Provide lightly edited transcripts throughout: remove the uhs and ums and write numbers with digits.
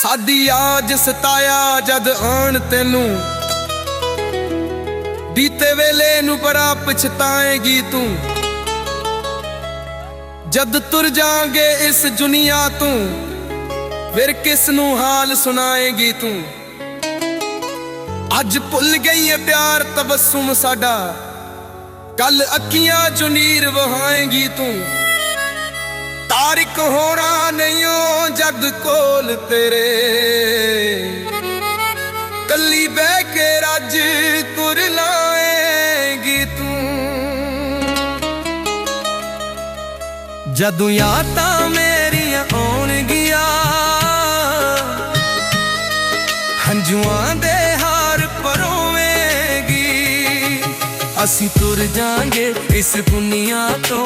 साडी आज सताया जद आन तेनू, बीते वेले नू बड़ा पछताएगी तू। जद तुर जाएंगे इस दुनिया तू, फिर किस नू हाल सुनाएगी तू। अज भुल गई है प्यार तबस्सुम साडा, कल अखियां चों नीर वहाएगी तू। तारिक होना नहीं हो जग कोल तेरे, कली बह के रज तुर लाएगी तू। जदों यादां मेरियां आउणगियां, हंजुआं दे हार परोवेगी। असीं तुर जांगे इस दुनिया तो,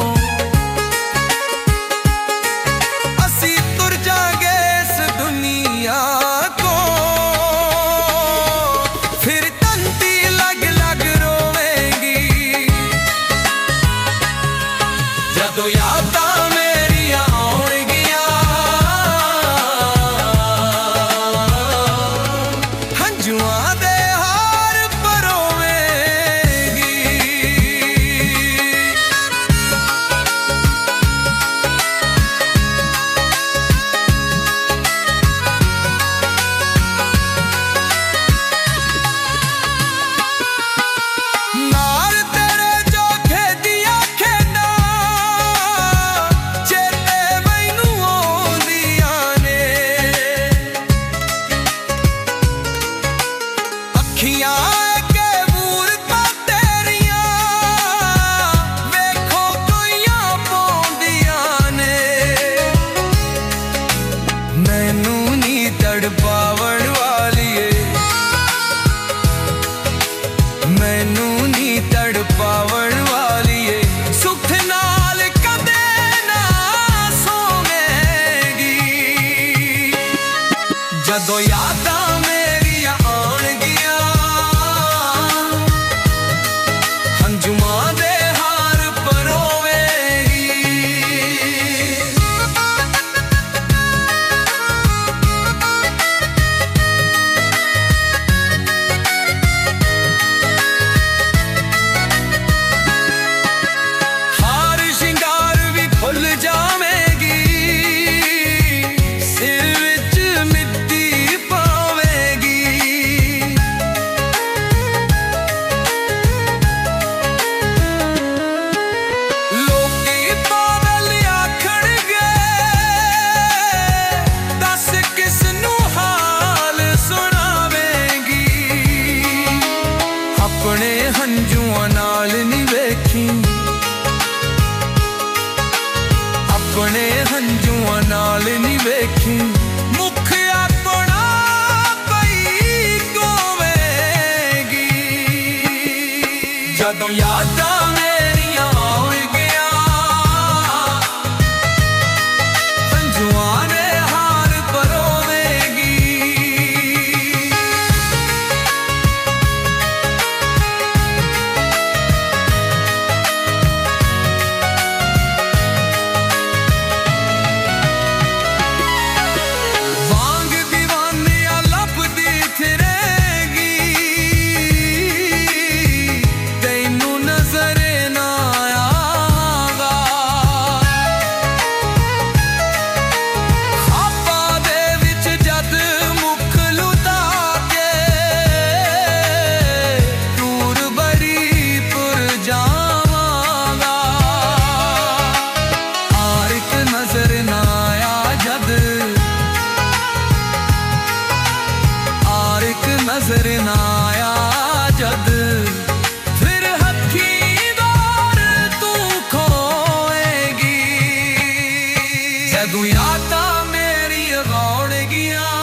मैनू नी तड़पावण वालिए, सुख नाल कदे ना सोवेगी। जदों यादां मेरियां आउणगियां, हंजुआं दे हार परोवेगी। अपने हंजुआं नाल नी वेखी, अपने हंजुआं नाल नी वेखी। मुख अपना पई कोवेगी। जदों यादां मेरियां आउणगियां, हंजुआं दे हार परोवेगी। नजर ना आया जद, फिर हथी दौर तू खोएगी। जदों यादां मेरी आउणगियां,